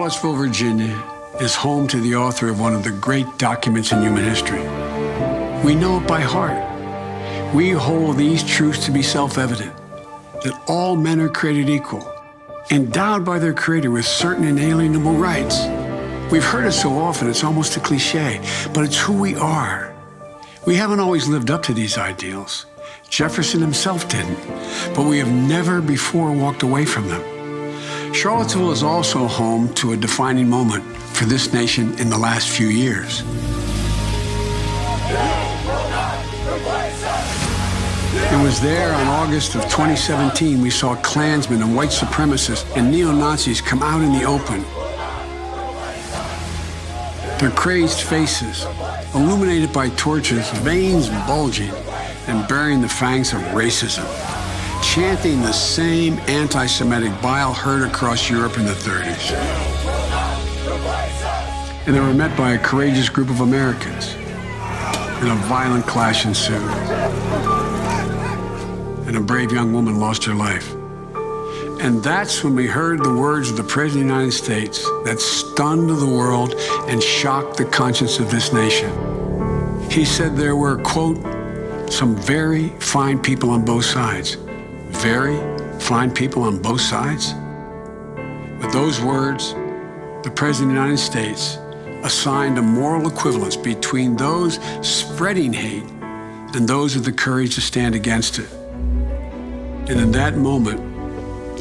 Charlottesville, Virginia is home to the author of one of the great documents in human history. We know it by heart. We hold these truths to be self-evident, that all men are created equal, endowed by their Creator with certain inalienable rights. We've heard it so often, it's almost a cliche, but it's who we are. We haven't always lived up to these ideals. Jefferson himself didn't, but we have never before walked away from them. Charlottesville is also home to a defining moment for this nation in the last few years. It was there on August of 2017 we saw Klansmen and white supremacists and neo-Nazis come out in the open. Their crazed faces, illuminated by torches, veins bulging and bearing the fangs of racism, chanting the same anti-Semitic bile heard across Europe in the 30s. And they were met by a courageous group of Americans, and a violent clash ensued. And a brave young woman lost her life. And that's when we heard the words of the President of the United States that stunned the world and shocked the conscience of this nation. He said there were, quote, some very fine people on both sides. Very fine people on both sides? With those words, the President of the United States assigned a moral equivalence between those spreading hate and those with the courage to stand against it. And in that moment,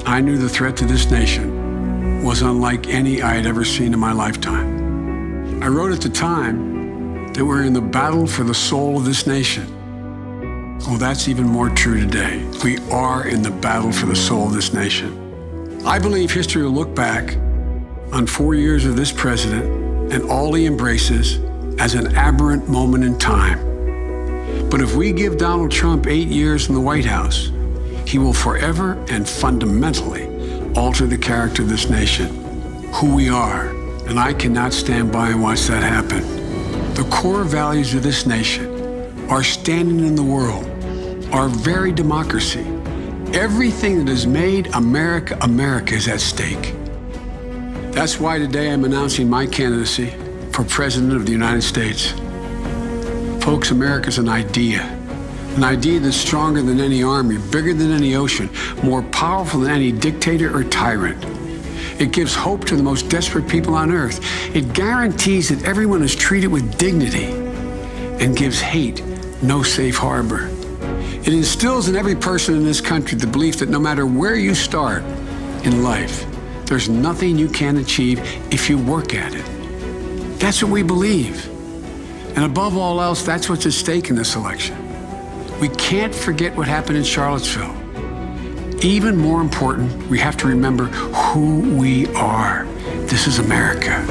I knew the threat to this nation was unlike any I had ever seen in my lifetime. I wrote at the time that we're in the battle for the soul of this nation. Well, that's even more true today. We are in the battle for the soul of this nation. I believe history will look back on 4 years of this president and all he embraces as an aberrant moment in time. But if we give Donald Trump 8 years in the White House, he will forever and fundamentally alter the character of this nation, who we are, and I cannot stand by and watch that happen. The core values of this nation, our standing in the world, our very democracy, everything that has made America America is at stake. That's why today I'm announcing my candidacy for President of the United States. Folks, America's an idea that's stronger than any army, bigger than any ocean, more powerful than any dictator or tyrant. It gives hope to the most desperate people on earth. It guarantees that everyone is treated with dignity and gives hate no safe harbor. It instills in every person in this country the belief that no matter where you start in life, there's nothing you can't achieve if you work at it. That's what we believe. And above all else, that's what's at stake in this election. We can't forget what happened in Charlottesville. Even more important, we have to remember who we are. This is America.